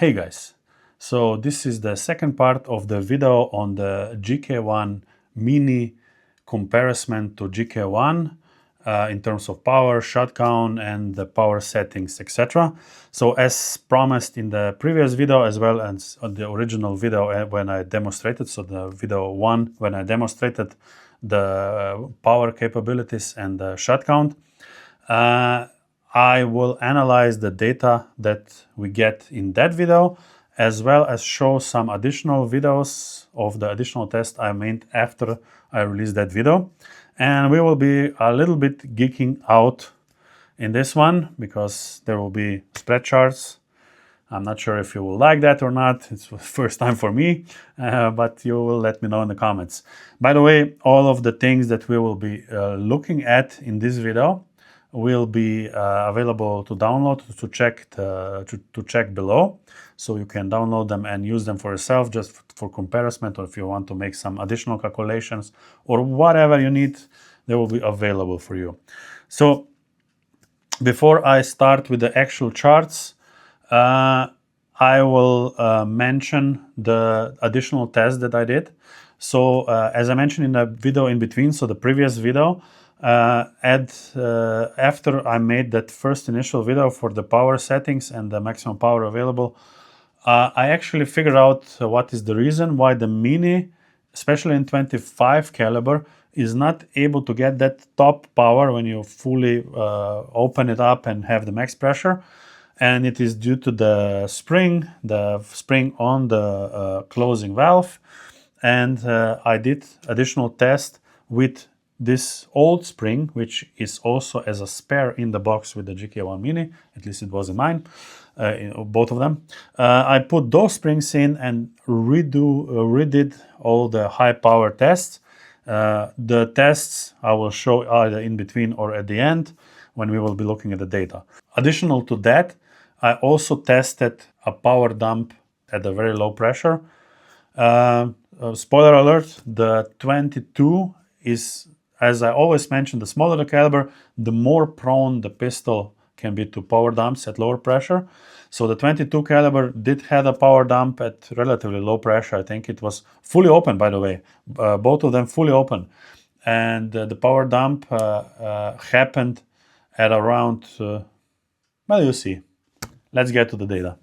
Hey guys, so this is the second part of the video on the GK1 Mini comparison to GK1 in terms of power, shot count, and the power settings, etc. So as promised in the previous video as well as on the original video when I demonstrated, so the video 1 when I demonstrated the power capabilities and the shot count, I will analyze the data that we get in that video, as well as show some additional videos of the additional tests I made after I released that video. And we will be a little bit geeking out in this one because there will be spread charts. I'm not sure if you will like that or not. It's the first time for me, but you will let me know in the comments. By the way, all of the things that we will be looking at in this video will be available to download, to check below, so you can download them and use them for yourself, just for comparison, or if you want to make some additional calculations or whatever you need, they will be available for you. So before I start with the actual charts, I will mention the additional tests that I did. So as I mentioned in the video in between, so the previous video, after I made that first initial video for the power settings and the maximum power available, I actually figured out what is the reason why the Mini, especially in 25 caliber, is not able to get that top power when you fully open it up and have the max pressure. And it is due to the spring on the closing valve. And I did additional test with this old spring, which is also as a spare in the box with the GK1 Mini, at least it was in mine, both of them. I put those springs in and redid all the high power tests. The tests I will show either in between or at the end when we will be looking at the data. Additional to that, I also tested a power dump at a very low pressure. Spoiler alert, the 22 is, as I always mention, the smaller the caliber, the more prone the pistol can be to power dumps at lower pressure. So the 22 caliber did have a power dump at relatively low pressure. I think it was fully open, by the way, both of them fully open. And the power dump happened at around, well, you see. Let's get to the data.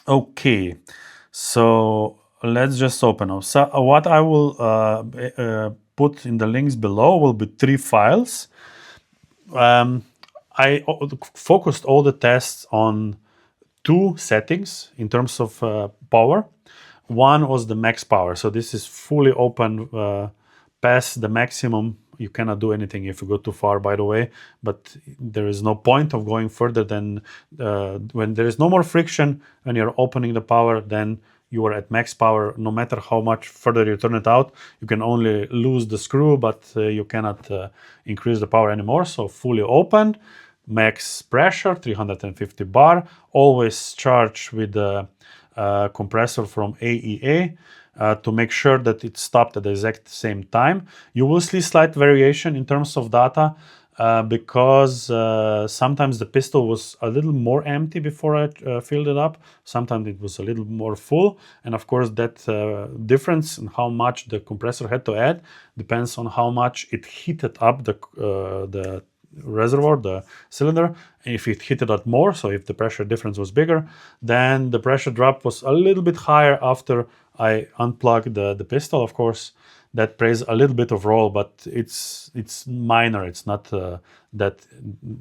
Okay, so let's just open up. So what I will put in the links below will be 3 files. I focused all the tests on 2 settings in terms of power. One was the max power. So this is fully open past the maximum. You cannot do anything if you go too far, by the way, but there is no point of going further than when there is no more friction when you're opening the power, then you are at max power. No matter how much further you turn it out, you can only lose the screw, but you cannot increase the power anymore. So fully open, max pressure, 350 bar, always charged with the compressor from AEA. To make sure that it stopped at the exact same time. You will see slight variation in terms of data because sometimes the pistol was a little more empty before I filled it up. Sometimes it was a little more full. And of course that difference in how much the compressor had to add depends on how much it heated up the reservoir, the cylinder. If it heated up more, so if the pressure difference was bigger, then the pressure drop was a little bit higher after I unplugged the pistol. Of course, that plays a little bit of role, but it's minor. It's not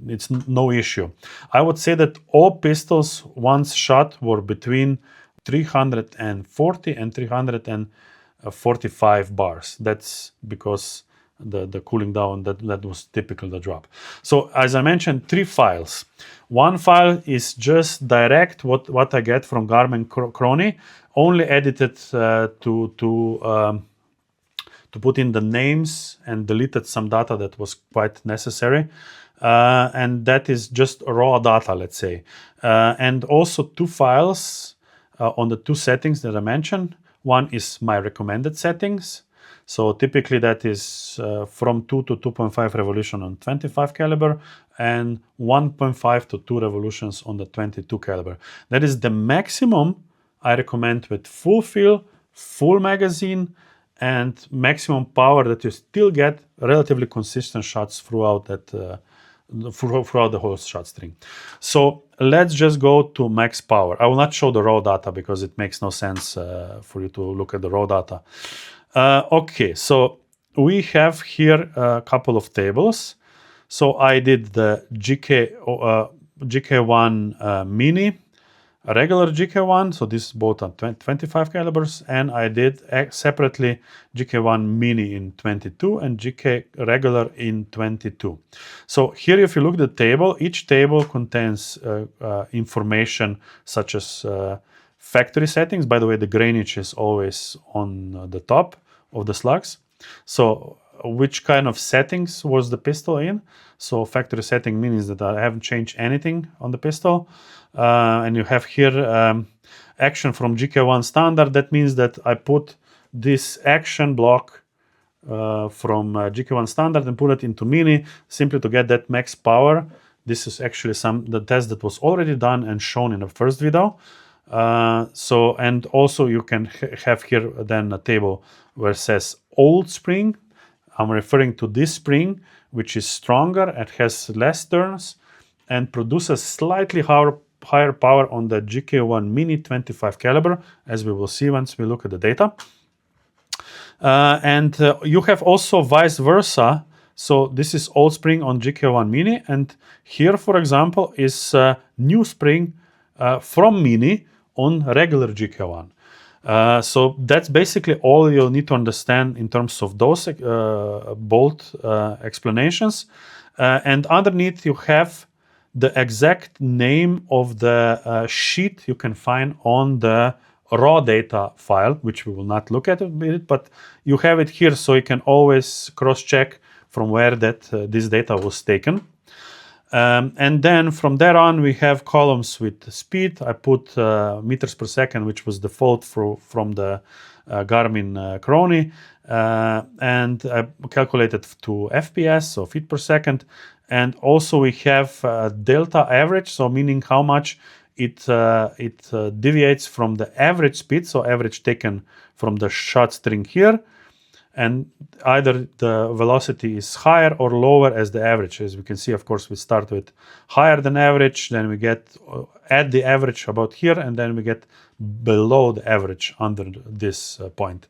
it's no issue. I would say that all pistols once shot were between 340 and 345 bars. That's because the cooling down, that was typical, the drop. So as I mentioned, 3 files. One file is just direct what I get from Garmin Crony, only edited to put in the names and deleted some data that was quite necessary. And that is just raw data, let's say. And also 2 files on the 2 settings that I mentioned. One is my recommended settings. So typically that is from 2 to 2.5 revolution on 25 caliber and 1.5 to 2 revolutions on the 22 caliber. That is the maximum I recommend with full fill, full magazine, and maximum power that you still get relatively consistent shots throughout that throughout the whole shot string. So let's just go to max power. I will not show the raw data because it makes no sense for you to look at the raw data. Okay, so we have here a couple of tables. So I did the GK1 Mini, a regular GK1, so this is both on 25 calibers, and I did separately GK1 Mini in 22 and GK regular in 22. So here, if you look at the table, each table contains information such as factory settings. By the way, the grainage is always on the top of the slugs. So which kind of settings was the pistol in? So factory setting means that I haven't changed anything on the pistol. And you have here action from GK1 standard. That means that I put this action block from GK1 standard and put it into Mini simply to get that max power. This is actually the test that was already done and shown in the first video. And also you can have here then a table where it says old spring. I'm referring to this spring, which is stronger, it has less turns, and produces slightly higher power on the GK1 Mini 25 caliber, as we will see once we look at the data. You have also vice versa. So this is old spring on GK1 Mini, and here, for example, is new spring from Mini on regular GK1. So that's basically all you'll need to understand in terms of those bolt explanations. And underneath you have the exact name of the sheet you can find on the raw data file, which we will not look at it, but you have it here, so you can always cross-check from where this data was taken. And then from there on, we have columns with speed. I put meters per second, which was default from the Garmin Crony, and I calculated to FPS, so feet per second. And also we have delta average, so meaning how much it deviates from the average speed, so average taken from the shot string here. And either the velocity is higher or lower as the average. As we can see, of course, we start with higher than average, then we get at the average about here, and then we get below the average under this point.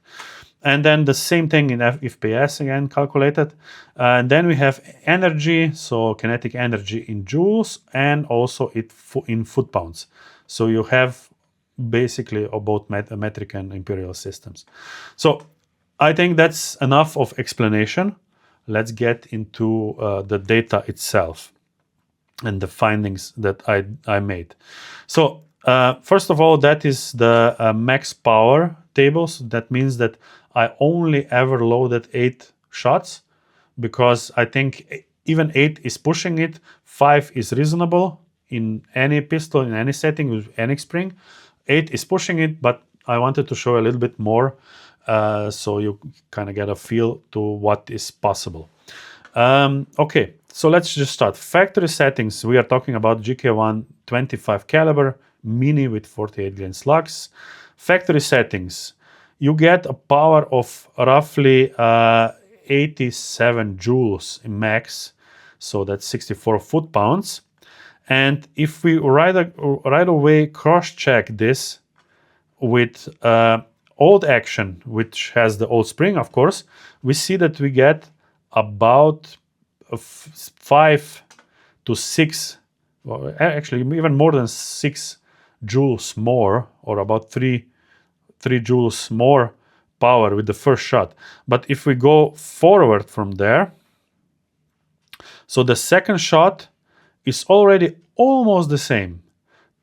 And then the same thing in FPS again calculated. And then we have energy, so kinetic energy in joules, and also in foot-pounds. So you have basically both metric and imperial systems. So I think that's enough of explanation. Let's get into the data itself and the findings that I made. So first of all, that is the max power tables. That means that I only ever loaded 8 shots because I think even 8 is pushing it. 5 is reasonable in any pistol, in any setting with any spring. 8 is pushing it, but I wanted to show a little bit more so you kind of get a feel to what is possible. Okay, so let's just start. Factory settings, we are talking about GK1 25 caliber, Mini with 48 grain slugs. Factory settings, you get a power of roughly 87 joules in max, so that's 64 foot-pounds. And if we right away cross-check this with old action, which has the old spring, of course, we see that we get about 5 to 6, well, actually even more than 6 joules more, or about 3 joules more power with the first shot. But if we go forward from there, so the second shot is already almost the same.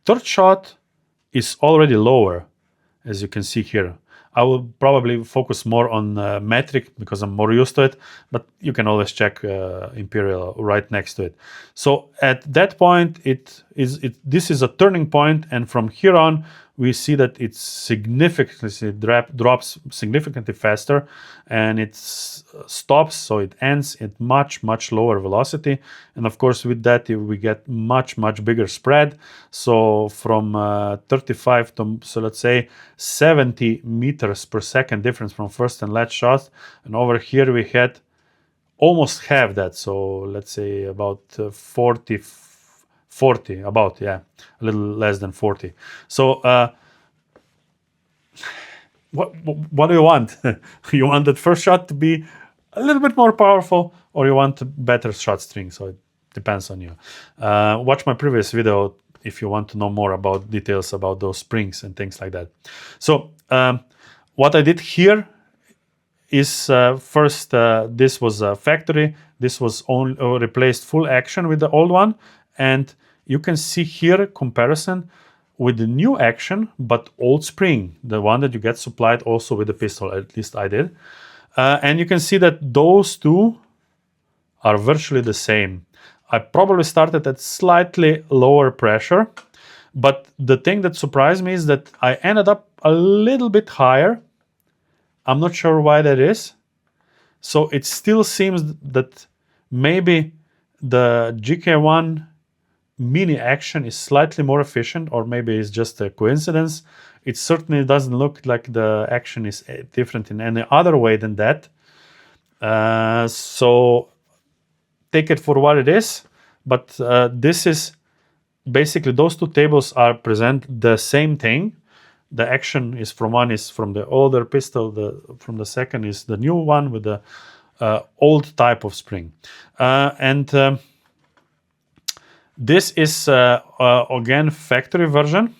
Third shot is already lower, as you can see here. I will probably focus more on metric because I'm more used to it, but you can always check imperial right next to it. So at that point, this is a turning point, and from here on, we see that it significantly drops significantly faster, and it stops, so it ends at much lower velocity. And of course, with that, we get much bigger spread. So from 35 to, so let's say 70 meters per second difference from first and last shot. And over here we had almost half that. So let's say about 40, about, yeah, a little less than 40. So what do you want? You want that first shot to be a little bit more powerful, or you want a better shot string? So it depends on you. Watch my previous video if you want to know more about details about those springs and things like that. So what I did here is first, this was a factory. This was only replaced full action with the old one. And you can see here comparison with the new action, but old spring, the one that you get supplied also with the pistol, at least I did. And you can see that those two are virtually the same. I probably started at slightly lower pressure, but the thing that surprised me is that I ended up a little bit higher. I'm not sure why that is. So it still seems that maybe the GK1 Mini action is slightly more efficient, or maybe it's just a coincidence. It certainly doesn't look like the action is different in any other way than that. So take it for what it is. But this is basically, those two tables are present the same thing. The action is from one is from the older pistol, from the second is the new one with the old type of spring. This is again factory version.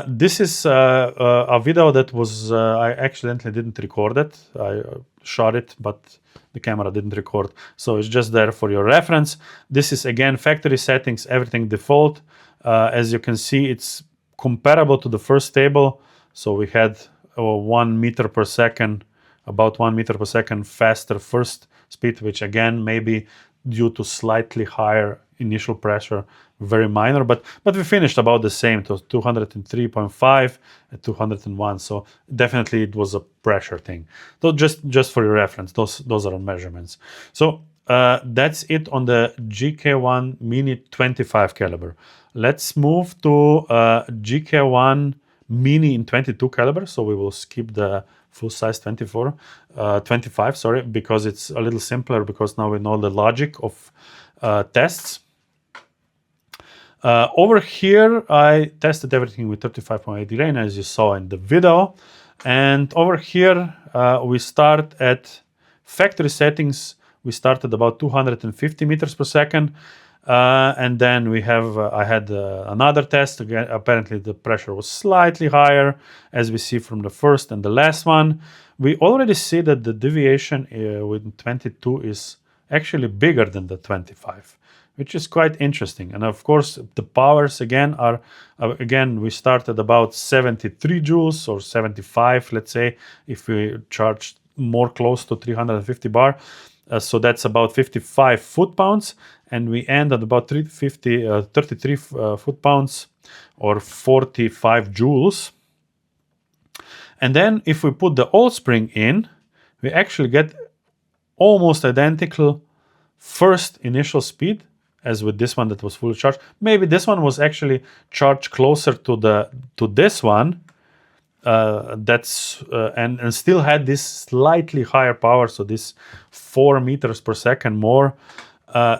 This is a video that was I accidentally didn't record it. I shot it, but the camera didn't record, so it's just there for your reference. This is again factory settings, everything default. As you can see, it's comparable to the first table. So we had 1 meter per second, about 1 meter per second faster first speed, which again maybe due to slightly higher initial pressure, very minor, but we finished about the same, to 203.5 and 201. So definitely it was a pressure thing. So just for your reference, those are measurements. So that's it on the GK1 Mini 25 caliber. Let's move to GK1 Mini in 22 caliber. So we will skip the full size 25, sorry, because it's a little simpler, because now we know the logic of tests. Over here, I tested everything with 35.8 grain, as you saw in the video. And over here, we start at factory settings. We started about 250 meters per second. And then we have, I had another test. Again, apparently the pressure was slightly higher, as we see from the first and the last one. We already see that the deviation with 22 is actually bigger than the 25, which is quite interesting. And of course, the powers again are, we started about 73 joules or 75, let's say, if we charge more close to 350 bar. So that's about 55 foot-pounds, and we end at about 33 foot-pounds or 45 joules. And then if we put the old spring in, we actually get almost identical first initial speed as with this one that was fully charged. Maybe this one was actually charged closer to this one. And still had this slightly higher power, so this 4 meters per second more.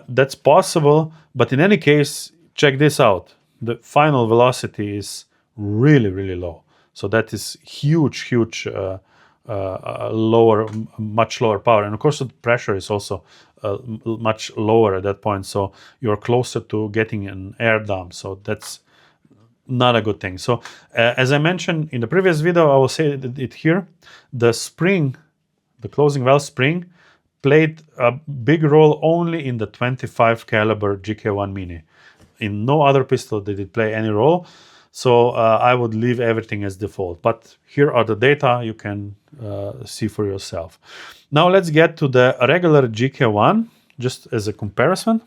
That's possible, but in any case, check this out. The final velocity is really low. So that is huge lower, much lower power. And of course, the pressure is also much lower at that point. So you're closer to getting an air dump. So that's not a good thing. So as I mentioned in the previous video, I will say it here, the spring, the closing valve spring, played a big role only in the 25 caliber GK1 Mini. In no other pistol did it play any role. So I would leave everything as default. But here are the data you can see for yourself. Now let's get to the regular GK1, just as a comparison.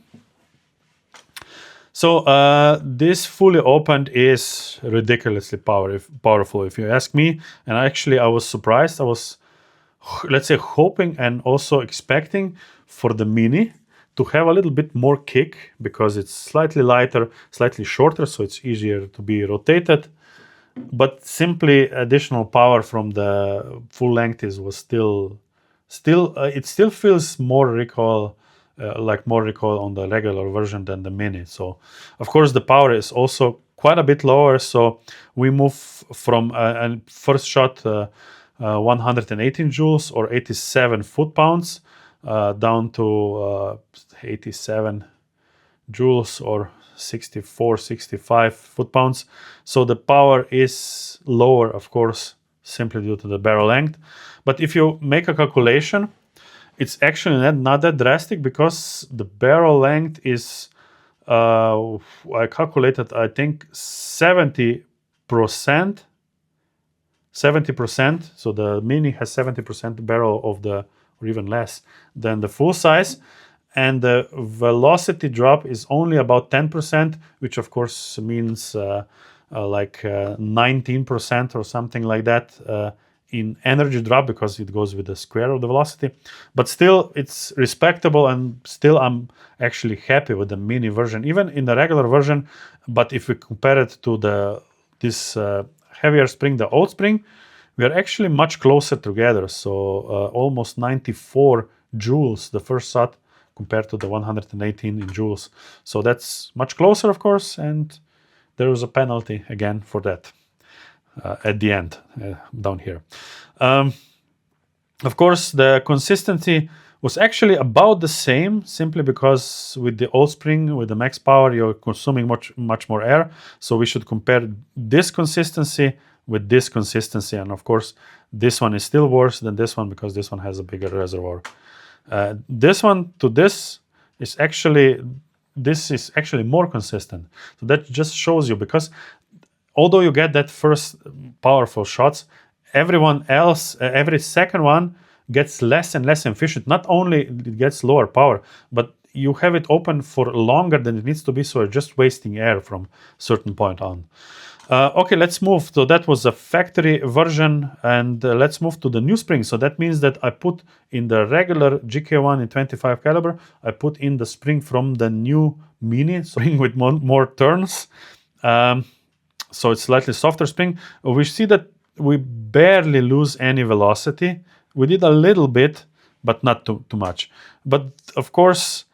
So this fully opened is ridiculously powerful, if you ask me. And actually, I was surprised. I was, let's say, hoping and also expecting for the Mini to have a little bit more kick because it's slightly lighter, slightly shorter, so it's easier to be rotated. But simply additional power from the full length was still it still feels more recoil, like more recoil on the regular version than the Mini. So of course the power is also quite a bit lower. So we move from a first shot 118 joules or 87 foot-pounds down to 87 joules or 64, 65 foot-pounds. So the power is lower, of course, simply due to the barrel length. But if you make a calculation, it's actually not that drastic because the barrel length is, I calculated, I think 70%. 70%. So the Mini has 70% barrel of the, or even less than the full size. And the velocity drop is only about 10%, which of course means like 19% or something like that in energy drop, because it goes with the square of the velocity. But still, it's respectable, and still I'm actually happy with the Mini version, even in the regular version. But if we compare it to this heavier spring, the old spring, we are actually much closer together. So almost 94 joules the first shot compared to the 118 in joules. So that's much closer, of course, and there was a penalty again for that at the end down here. Of course, the consistency was actually about the same, simply because with the old spring, with the max power, you're consuming much more air. So we should compare this consistency with this consistency. And of course, this one is still worse than this one because this one has a bigger reservoir. This one to this is actually more consistent. So that just shows you, because although you get that first powerful shots, everyone else, every second one gets less and less efficient. Not only it gets lower power, but you have it open for longer than it needs to be, so you're just wasting air from certain point on. Okay, let's move. So that was a factory version, and let's move to the new spring. So that means that I put in the regular GK1 in 25 caliber, I put in the spring from the new Mini, spring with more turns. So it's slightly softer spring. We see that we barely lose any velocity. We did a little bit, but not too much. But of course,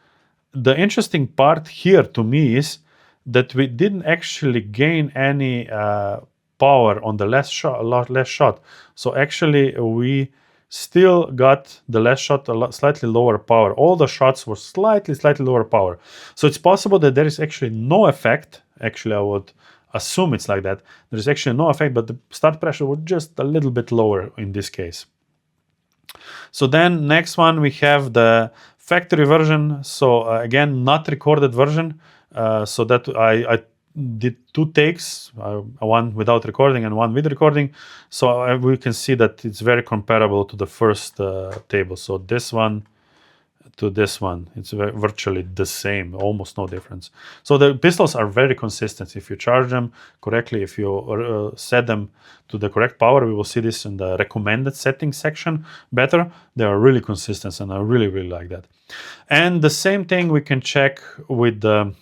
the interesting part here to me is that we didn't actually gain any power on the last shot. So actually we still got the last shot slightly lower power. All the shots were slightly lower power. So it's possible that there is actually no effect. Actually, I would assume it's like that. There is actually no effect, but the start pressure was just a little bit lower in this case. So then next one, we have the factory version. So again, not recorded version. So that I did two takes, one without recording and one with recording. So we can see that it's very comparable to the first table. So this one to this one, it's virtually the same, almost no difference. So the pistols are very consistent. If you charge them correctly, if you set them to the correct power, we will see this in the recommended settings section better. They are really consistent, and I really like that. And the same thing we can check with the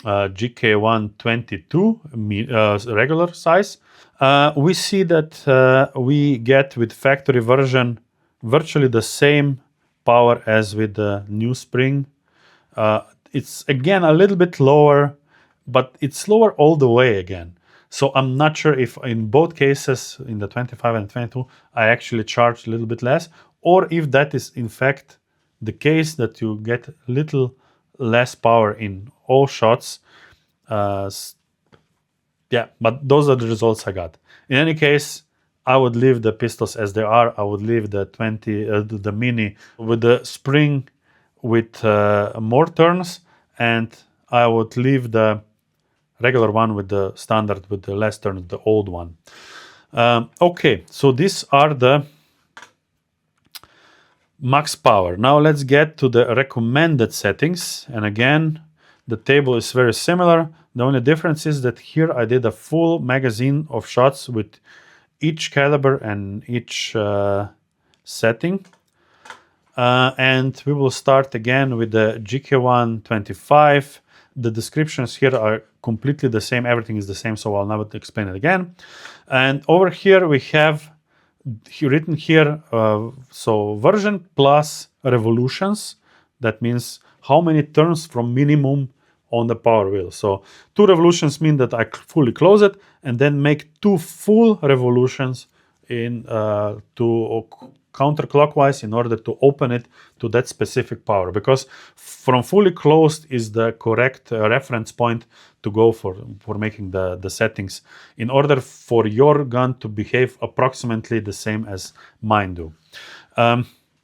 GK1 22 regular size. We see that we get with factory version virtually the same power as with the new spring. It's again a little bit lower, but it's lower all the way again. So I'm not sure if in both cases, in the 25 and 22, I actually charged a little bit less, or if that is in fact the case, that you get a little less power in all shots. Yeah, but those are the results I got. In any case, I would leave the pistols as they are. I would leave the the Mini with the spring with more turns, and I would leave the regular one with the standard with the less turns, the old one. Okay, so these are the max power. Now let's get to the recommended settings. And again, The table is very similar. The only difference is that here I did a full magazine of shots with each caliber and each setting. And we will start again with the GK1 25. The descriptions here are completely the same. Everything is the same, so I'll never explain it again. And over here we have written here, so version plus revolutions. That means how many turns from minimum on the power wheel. So 2 revolutions mean that I fully close it and then make 2 full revolutions in to counterclockwise in order to open it to that specific power, because from fully closed is the correct reference point to go for making the settings in order for your gun to behave approximately the same as mine do.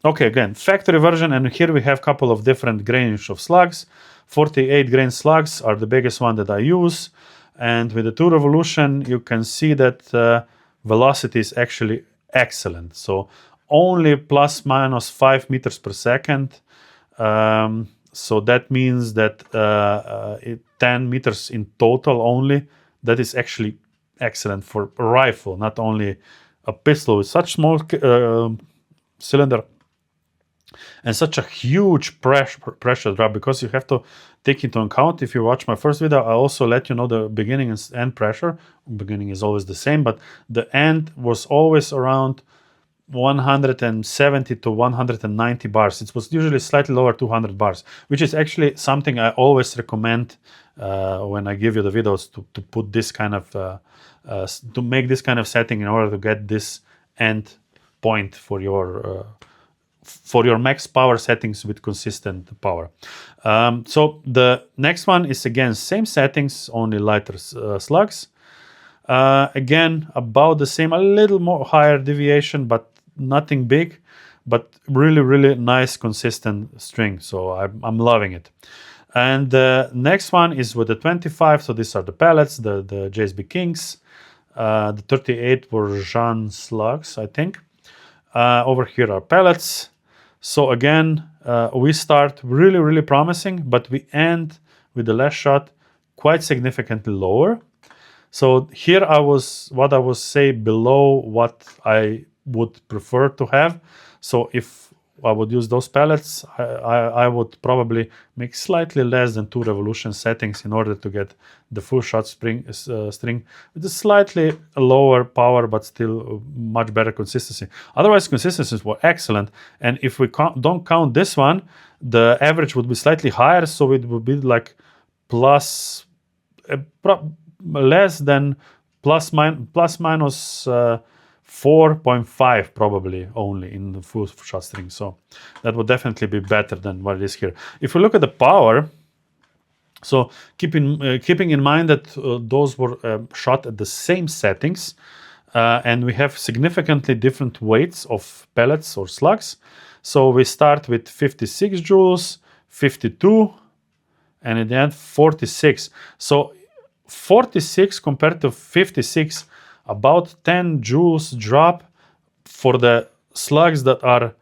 Okay, again, factory version, and here we have a couple of different grainage of slugs. 48 grain slugs are the biggest one that I use, and with the 2 revolution you can see that velocity is actually excellent. So only plus minus 5 meters per second. So that means that 10 meters in total only. That is actually excellent for a rifle, not only a pistol with such small cylinder and such a huge pressure drop, because you have to take into account, if you watch my first video, I also let you know the beginning and end pressure. Beginning is always the same, but the end was always around 170 to 190 bars. It was usually slightly lower, 200 bars, which is actually something I always recommend when I give you the videos to put this kind of, to make this kind of setting in order to get this end point for your max power settings with consistent power. So the next one is again same settings, only lighter slugs. Again, about the same, a little more higher deviation, but nothing big, but really, really nice consistent string. So I'm loving it. And the next one is with the 25. So these are the pellets, the JSB Kings. The 38 were Jean slugs, I think. Over here are pellets. So again, we start really, really promising, but we end with the last shot quite significantly lower. So here I was say below what I would prefer to have. So if I would use those pellets, I would probably make slightly less than 2 revolution settings in order to get the full shot string with a slightly lower power, but still much better consistency. Otherwise, consistencies were excellent. And if we don't count this one, the average would be slightly higher. So it would be like plus less than plus minus 4.5 probably only in the full shot string. So that would definitely be better than what it is here. If we look at the power, so keeping in mind that those were shot at the same settings, and we have significantly different weights of pellets or slugs. So we start with 56 joules, 52, and in the end 46. So 46 compared to 56, about 10 joules drop for the slugs that are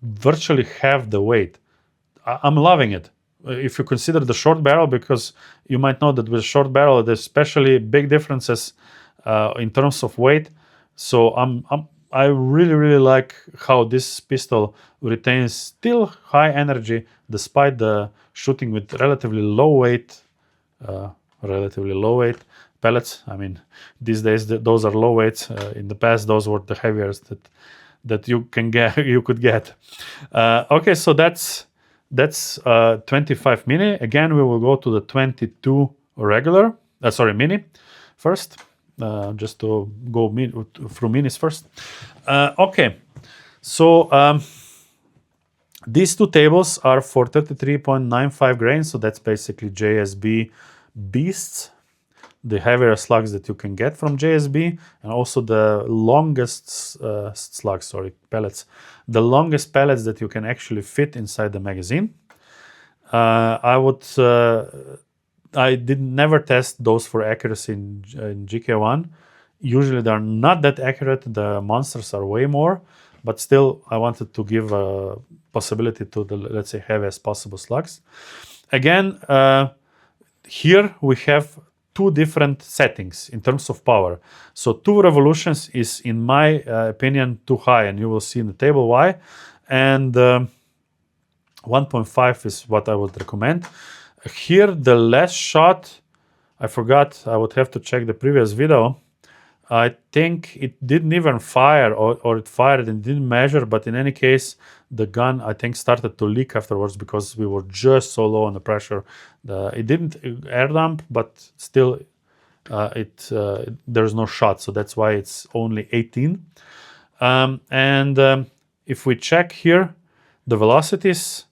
virtually half the weight. I'm loving it. If you consider the short barrel, because you might know that with short barrel there's especially big differences in terms of weight. So I really, really like how this pistol retains still high energy despite the shooting with relatively low weight pellets. I mean, these days those are low weights. In the past, those were the heaviest that you could get. Okay, so that's 25 mini. Again, we will go to the 22 regular. Mini first. Just to go through minis first. Okay, so these 2 tables are for 33.95 grains. So that's basically JSB Beasts, the heavier slugs that you can get from JSB, and also the longest pellets. The longest pellets that you can actually fit inside the magazine. I did never test those for accuracy in GK1. Usually they're not that accurate. The monsters are way more, but still I wanted to give a possibility to the, let's say, heaviest possible slugs. Again, here we have two different settings in terms of power. So 2 revolutions is, in my opinion, too high, and you will see in the table why. And 1.5 is what I would recommend. Here, the last shot, I forgot, I would have to check the previous video. I think it didn't even fire, or it fired and didn't measure, but in any case, the gun, I think, started to leak afterwards because we were just so low on the pressure. It didn't air dump, but still, there's no shot, so that's why it's only 18. If we check here, the velocities,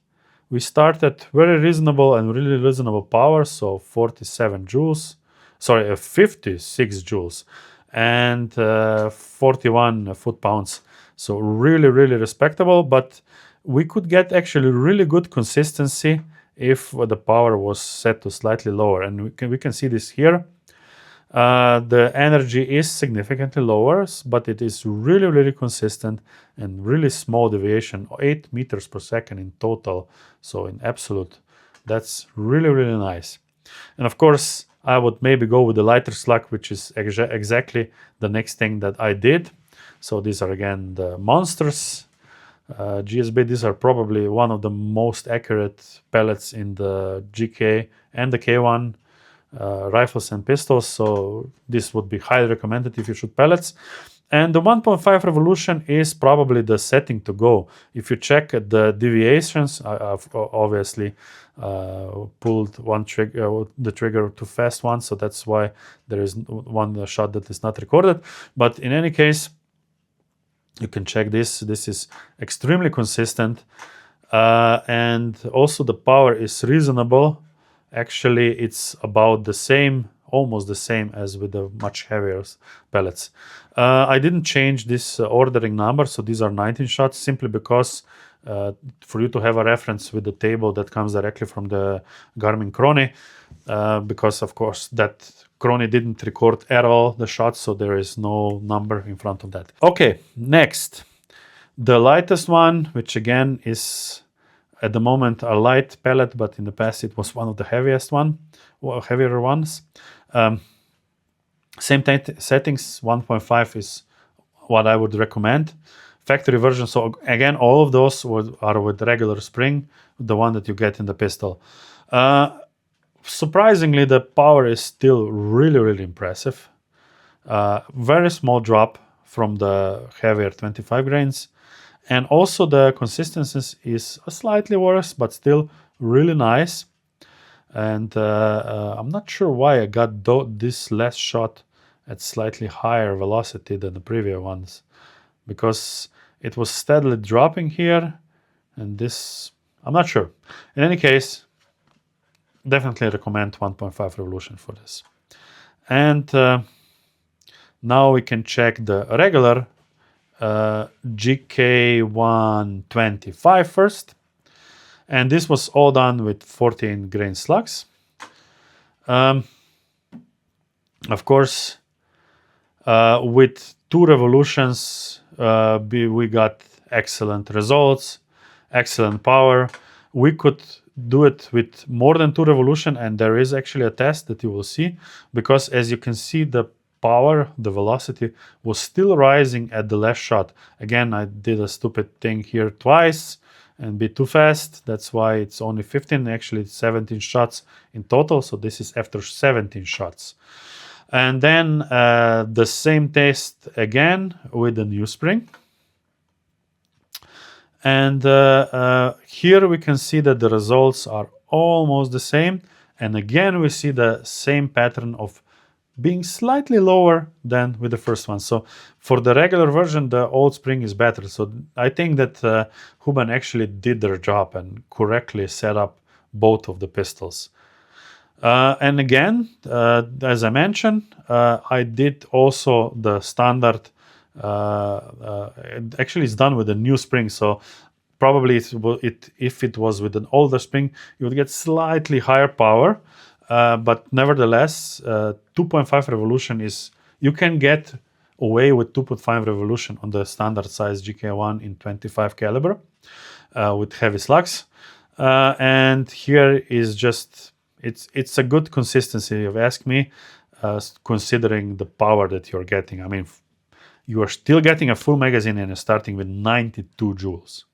we start at very reasonable and really reasonable power, so 47 joules, sorry, 56 joules, and 41 foot-pounds. So really, really respectable, but we could get actually really good consistency if the power was set to slightly lower. And we can see this here. The energy is significantly lower, but it is really, really consistent and really small deviation, 8 meters per second in total. So in absolute, that's really, really nice. And of course, I would maybe go with the lighter slug, which is exactly the next thing that I did. So these are again the monsters. GSB, these are probably one of the most accurate pellets in the GK and the K1 rifles and pistols. So this would be highly recommended if you shoot pellets. And the 1.5 revolution is probably the setting to go. If you check the deviations, I've obviously pulled the trigger too fast once, so that's why there is one shot that is not recorded. But in any case, you can check this. This is extremely consistent, and also the power is reasonable. Actually, it's about the same, almost the same as with the much heavier pellets. I didn't change this ordering number, so these are 19 shots, simply because for you to have a reference with the table that comes directly from the Garmin Chrony, because of course that Chrony didn't record at all the shots, so there is no number in front of that. Okay, next, the lightest one, which again is at the moment a light pellet, but in the past it was one of the heavier ones. Same settings, 1.5 is what I would recommend. Factory version, so again, all of those are with regular spring, the one that you get in the pistol. Surprisingly, the power is still really, really impressive. Very small drop from the heavier 25 grains. And also the consistency is slightly worse, but still really nice. And I'm not sure why I got this last shot at slightly higher velocity than the previous ones, because it was steadily dropping here, and this, I'm not sure. In any case, definitely recommend 1.5 revolution for this. And now we can check the regular GK1 first. And this was all done with 14 grain slugs. Of course, with 2 revolutions, we got excellent results, excellent power. We could do it with more than 2 revolutions, and there is actually a test that you will see, because as you can see, the power, the velocity was still rising at the last shot. Again, I did a stupid thing here twice and be too fast. That's why it's only 15, actually it's 17 shots in total. So this is after 17 shots. And then the same test again with the new spring. And here we can see that the results are almost the same. And again, we see the same pattern of being slightly lower than with the first one. So for the regular version, the old spring is better. So I think that Huben actually did their job and correctly set up both of the pistols. And again, as I mentioned, I did also the standard. Actually, it's done with a new spring. So probably if it was with an older spring, you would get slightly higher power. But nevertheless, 2.5 revolution is, you can get away with 2.5 revolution on the standard size GK1 in 25 caliber with heavy slugs. And here is just, it's a good consistency, if you ask me, considering the power that you're getting. I mean, you are still getting a full magazine and starting with 92 joules.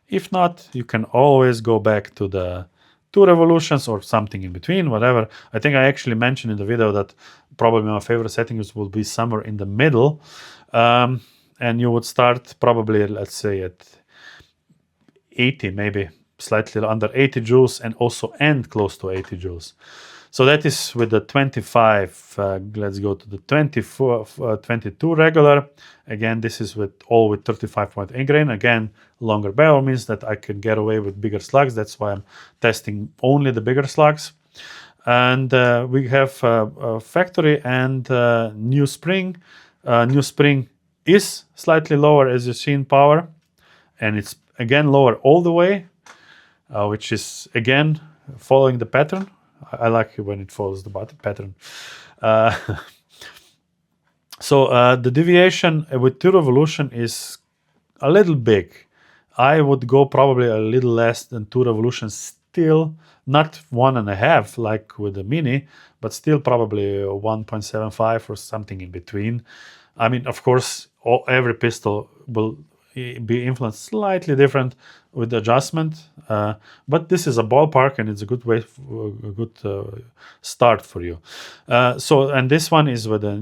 If not, you can always go back to the 2 revolutions or something in between, whatever. I think I actually mentioned in the video that probably my favorite settings will be somewhere in the middle. And you would start probably, let's say, at 80, maybe slightly under 80 joules, and also end close to 80 joules. So that is with the 25. Let's go to the 22 regular. Again, this is with 35.8 grain. Again, longer barrel means that I can get away with bigger slugs. That's why I'm testing only the bigger slugs. And we have factory and new spring. New spring is slightly lower, as you see, in power, and it's again lower all the way, which is again following the pattern. I like it when it follows the pattern. So the deviation with 2 revolution is a little big. I would go probably a little less than 2 revolutions still, not 1.5 like with the Mini, but still probably 1.75 or something in between. I mean, of course, every pistol will be influenced slightly different with the adjustment, but this is a ballpark and it's a good way, a good start for you. And this one is with a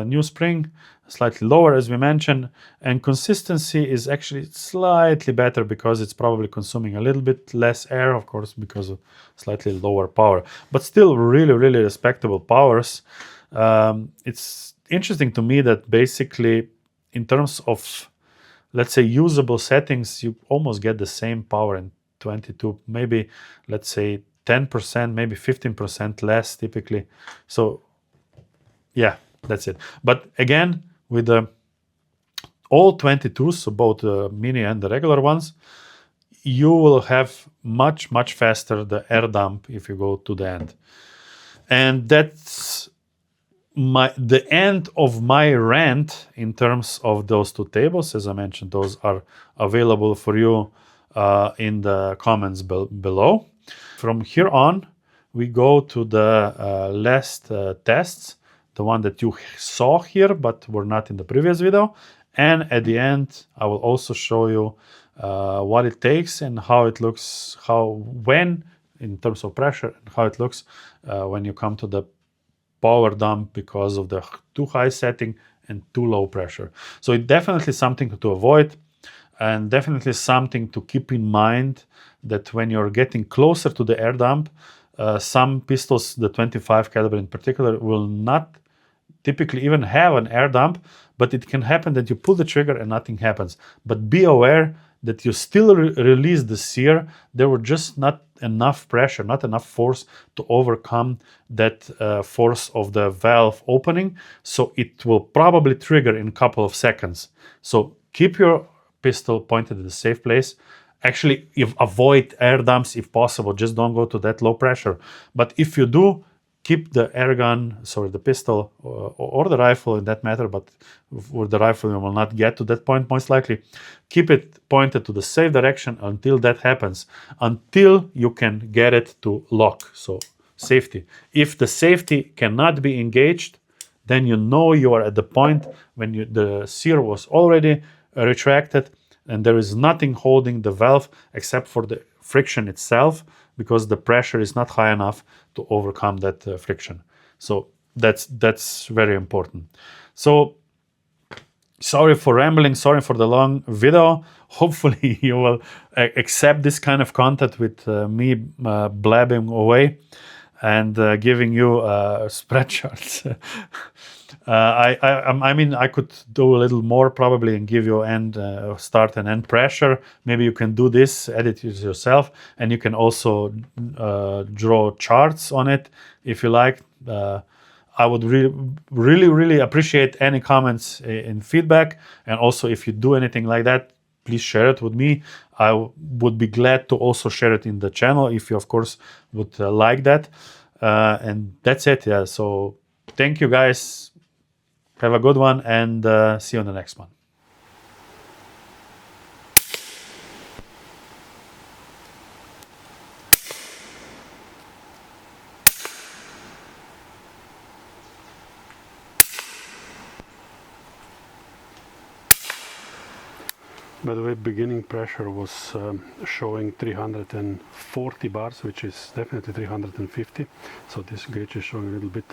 new spring, slightly lower as we mentioned, and consistency is actually slightly better because it's probably consuming a little bit less air, of course, because of slightly lower power, but still really, really respectable powers. It's interesting to me that basically in terms of, let's say, usable settings, you almost get the same power in 22, maybe let's say 10%, maybe 15% less typically. So yeah, that's it. But again, with the all 22s, so both the Mini and the regular ones, you will have much, much faster the air dump if you go to the end. And that's the end of my rant in terms of those 2 tables. As I mentioned, those are available for you in the comments below. From here on, we go to the last tests, the one that you saw here but were not in the previous video. And at the end, I will also show you what it takes and how it looks, when in terms of pressure, and how it looks when you come to the power dump because of the too high setting and too low pressure. So it's definitely something to avoid, and definitely something to keep in mind that when you're getting closer to the air dump, some pistols, the 25 caliber in particular, will not typically even have an air dump, but it can happen that you pull the trigger and nothing happens. But be aware that you still release the sear. There were just not enough pressure, not enough force to overcome that force of the valve opening. So it will probably trigger in a couple of seconds. So keep your pistol pointed at the safe place. Actually, avoid air dumps if possible. Just don't go to that low pressure. But if you do, keep the air gun, sorry, the pistol or the rifle in that matter, but with the rifle you will not get to that point most likely. Keep it pointed to the safe direction until that happens, until you can get it to lock. So safety. If the safety cannot be engaged, then you know you are at the point when the sear was already retracted and there is nothing holding the valve except for the friction itself, because the pressure is not high enough to overcome that friction. So that's very important. So sorry for rambling, sorry for the long video. Hopefully you will accept this kind of content with me blabbing away and giving you spreadsheets. I mean, I could do a little more probably and give you start and end pressure. Maybe you can do this, edit it yourself, and you can also draw charts on it if you like. I would really appreciate any comments and feedback. And also, if you do anything like that, please share it with me. I would be glad to also share it in the channel if you, of course, would like that. And that's it. Yeah. So thank you, guys. Have a good one, and see you on the next one. By the way, beginning pressure was showing 340 bars, which is definitely 350. So this gauge is showing a little bit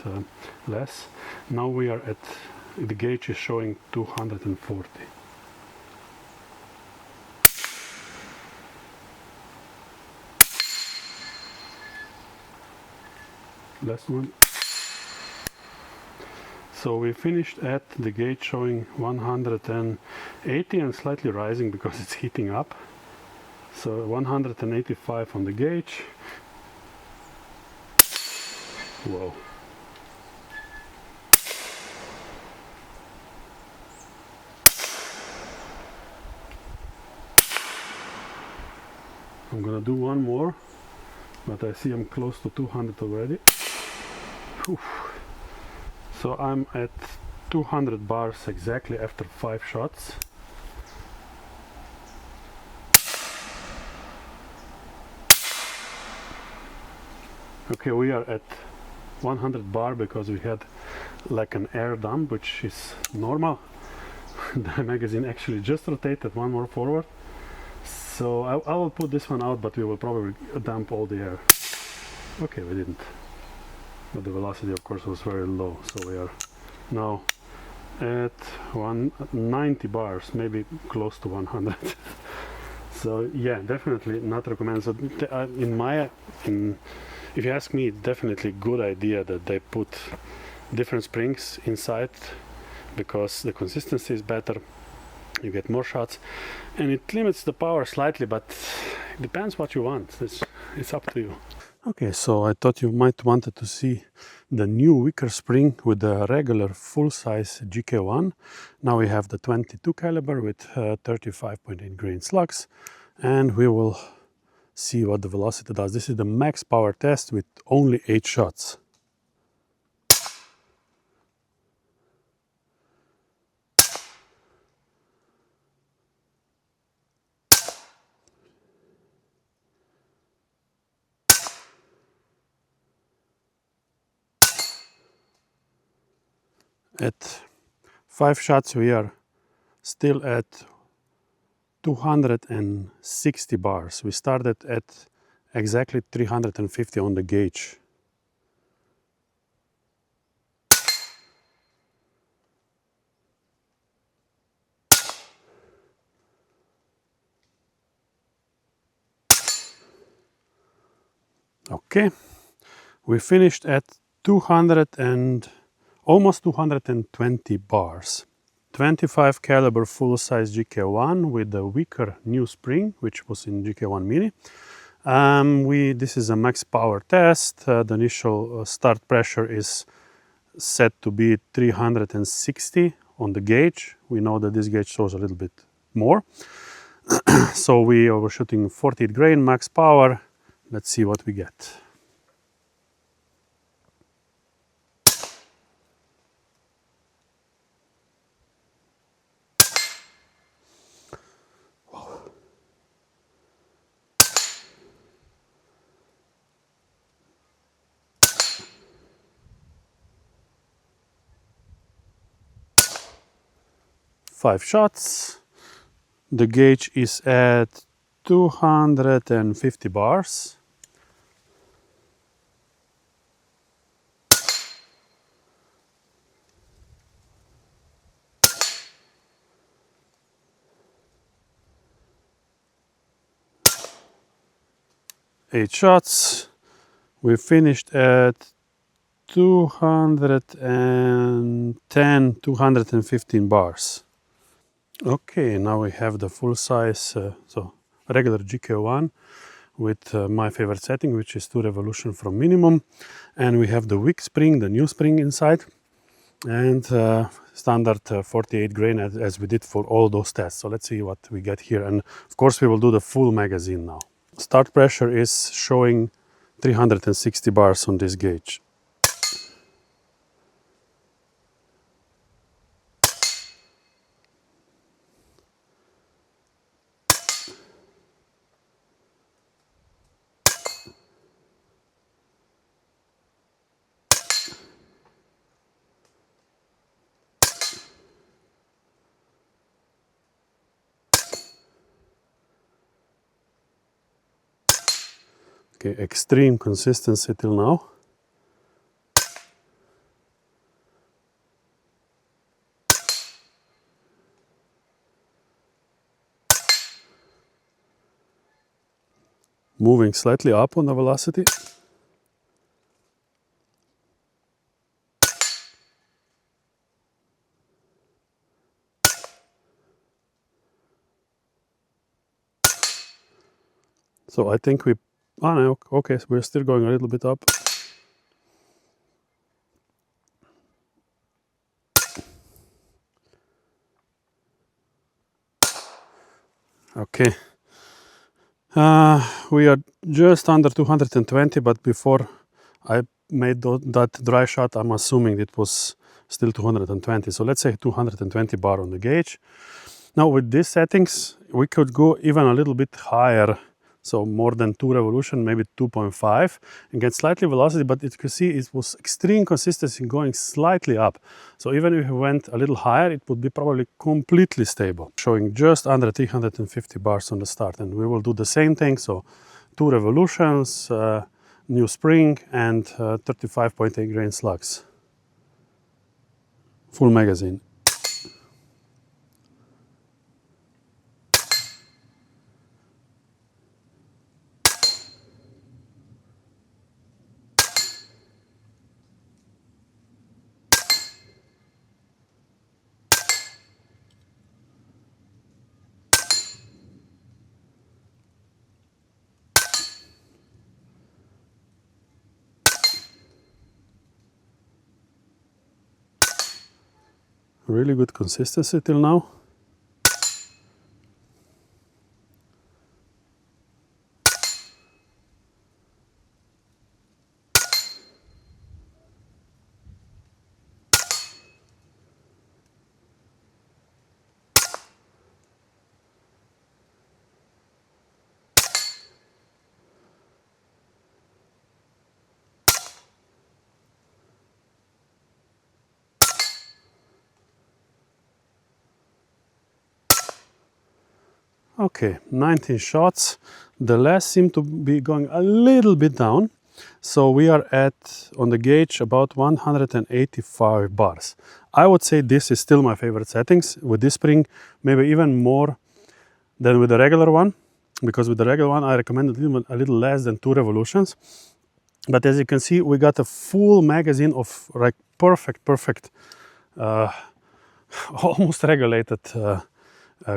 less. Now we are at, the gauge is showing 240. Last one. So we finished at the gauge showing 180 and slightly rising because it's heating up. So 185 on the gauge. Whoa. I'm gonna do one more, but I see I'm close to 200 already. Whew. So I'm at 200 bars exactly after 5 shots. Okay, we are at 100 bar because we had like an air dump, which is normal. The magazine actually just rotated one more forward. So I will put this one out, but we will probably dump all the air. Okay, we didn't. But the velocity of course was very low, so we are now at 190 bars, maybe close to 100. So yeah, definitely not recommend. So if you ask me, definitely good idea that they put different springs inside, because the consistency is better, you get more shots, and it limits the power slightly, but it depends what you want. It's up to you. Okay, so I thought you might wanted to see the new wicker spring with the regular full-size GK1. Now we have the 22 caliber with 35.8 grain slugs, and we will see what the velocity does. This is the max power test with only 8 shots. At 5 shots we are still at 260 bars. We started at exactly 350 on the gauge. Okay, we finished at 200 and almost 220 bars. 25 caliber full-size GK1 with the weaker new spring, which was in GK1 Mini. This is a max power test. The initial start pressure is set to be 360 on the gauge. We know that this gauge shows a little bit more. So we were shooting 48 grain max power. Let's see what we get. Five shots. The gauge is at 250 bars. Eight shots. We finished at 210, 215 bars. Okay, now we have the full size, so regular GK1 with my favorite setting, which is 2 revolution from minimum. And we have the wick spring, the new spring inside, and standard 48 grain as we did for all those tests. So let's see what we get here. And of course we will do the full magazine now. Start pressure is showing 360 bars on this gauge. Okay, extreme consistency till now. Moving slightly up on the velocity. So I think no, okay, so we're still going a little bit up. Okay. We are just under 220, but before I made that dry shot, I'm assuming it was still 220. So let's say 220 bar on the gauge. Now with these settings, we could go even a little bit higher. So more than 2 revolution, maybe 2.5, and get slightly velocity, but as you can see, it was extreme consistency going slightly up. So even if we went a little higher, it would be probably completely stable, showing just under 350 bars on the start. And we will do the same thing, so 2 revolutions, new spring, and 35.8 grain slugs. Full magazine. Really good consistency till now. Okay, 19 shots. The last seem to be going a little bit down. So we are at, on the gauge, about 185 bars. I would say this is still my favorite settings with this spring, maybe even more than with the regular one, because with the regular one I recommend a little less than 2 revolutions. But as you can see, we got a full magazine of like perfect, almost regulated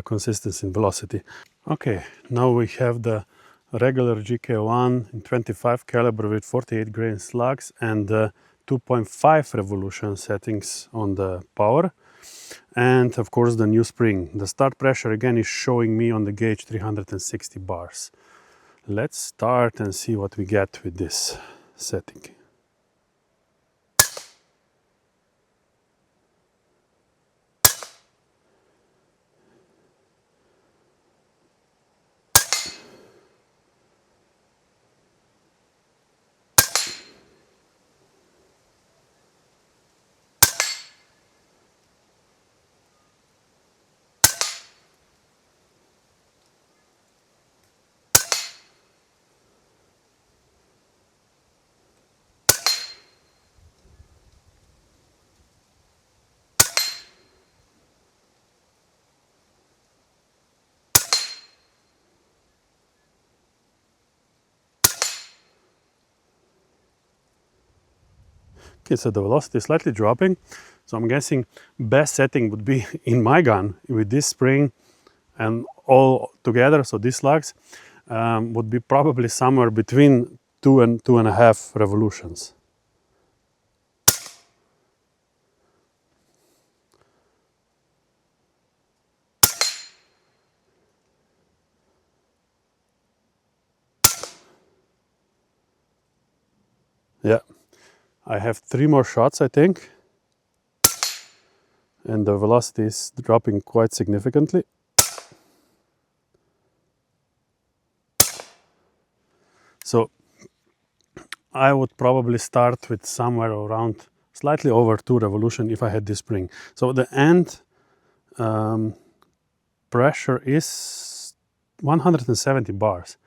consistency and velocity. Okay, now we have the regular GK1 in 25 caliber with 48 grain slugs and 2.5 revolution settings on the power. And of course the new spring. The start pressure again is showing me on the gauge 360 bars. Let's start and see what we get with this setting. Okay, so the velocity is slightly dropping. So I'm guessing best setting would be in my gun with this spring and all together, so these slugs, would be probably somewhere between 2 and 2.5 revolutions. Yeah, I have 3 more shots, I think. And the velocity is dropping quite significantly. So I would probably start with somewhere around slightly over 2 revolution if I had this spring. So the end pressure is 170 bars.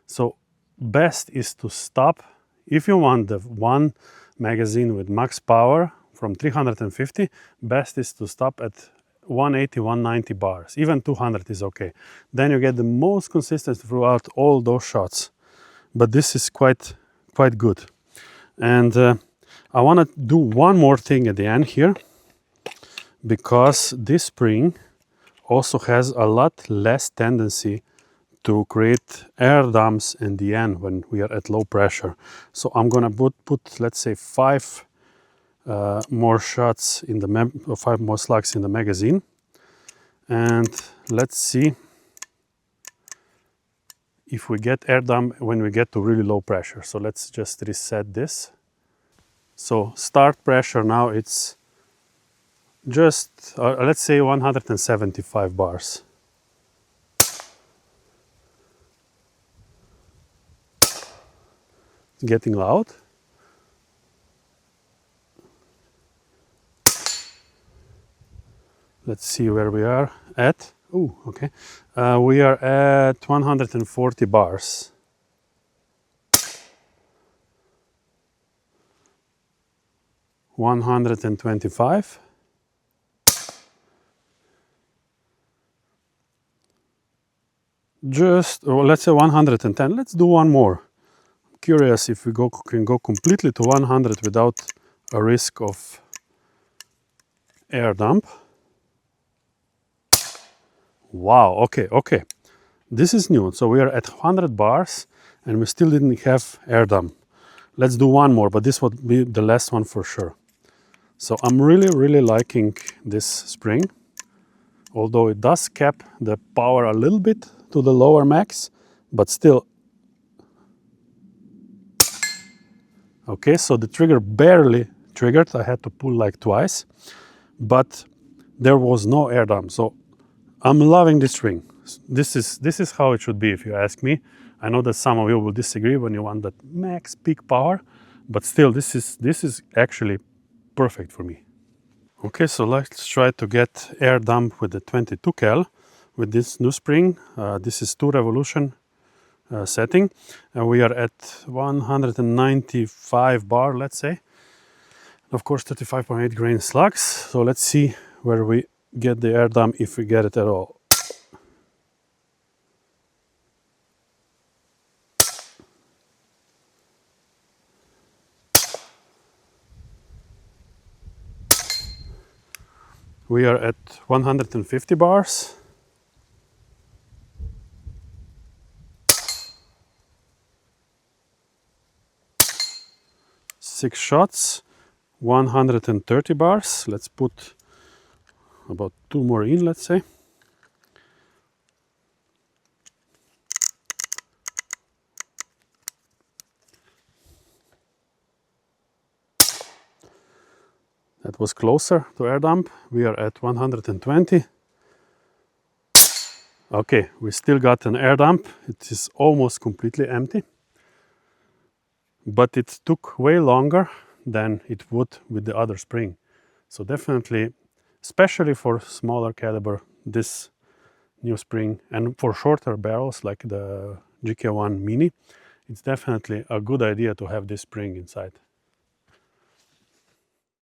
So best is to stop. If you want the one magazine with max power from 350, best is to stop at 180, 190 bars. Even 200 is okay. Then you get the most consistency throughout all those shots. But this is quite good. And I want to do one more thing at the end here, because this spring also has a lot less tendency to create air dumps in the end when we are at low pressure. So I'm gonna put let's say 5 more shots in the 5 more slugs in the magazine, and let's see if we get air dump when we get to really low pressure. So let's just reset this. So start pressure now, it's just let's say 175 bars. It's getting loud. Let's see where we are at. Oh, okay. We are at 140 bars. $125. Just, let's say 110. Let's do one more. I'm curious if we can go completely to 100 without a risk of air dump. Wow, okay. This is new. So we are at 100 bars and we still didn't have air dump. Let's do one more, but this would be the last one for sure. So I'm really liking this spring, although it does cap the power a little bit to the lower max, but still. Okay, so the trigger barely triggered. I had to pull like twice, but there was no air dump. So I'm loving this spring. This is how it should be, if you ask me. I know that some of you will disagree when you want that max peak power, but still this is actually perfect for me. Okay, so let's try to get air dump with the 22 cal with this new spring. This is 2 revolution setting, and we are at 195 bar, let's say. Of course, 35.8 grain slugs. So let's see where we get the air dump, if we get it at all. We are at 150 bars. Six shots, 130 bars. Let's put about 2 more in, let's say. That was closer to air dump. We are at 120. Okay, we still got an air dump. It is almost completely empty, but it took way longer than it would with the other spring. So definitely, especially for smaller caliber, this new spring, and for shorter barrels like the GK1 Mini, it's definitely a good idea to have this spring inside.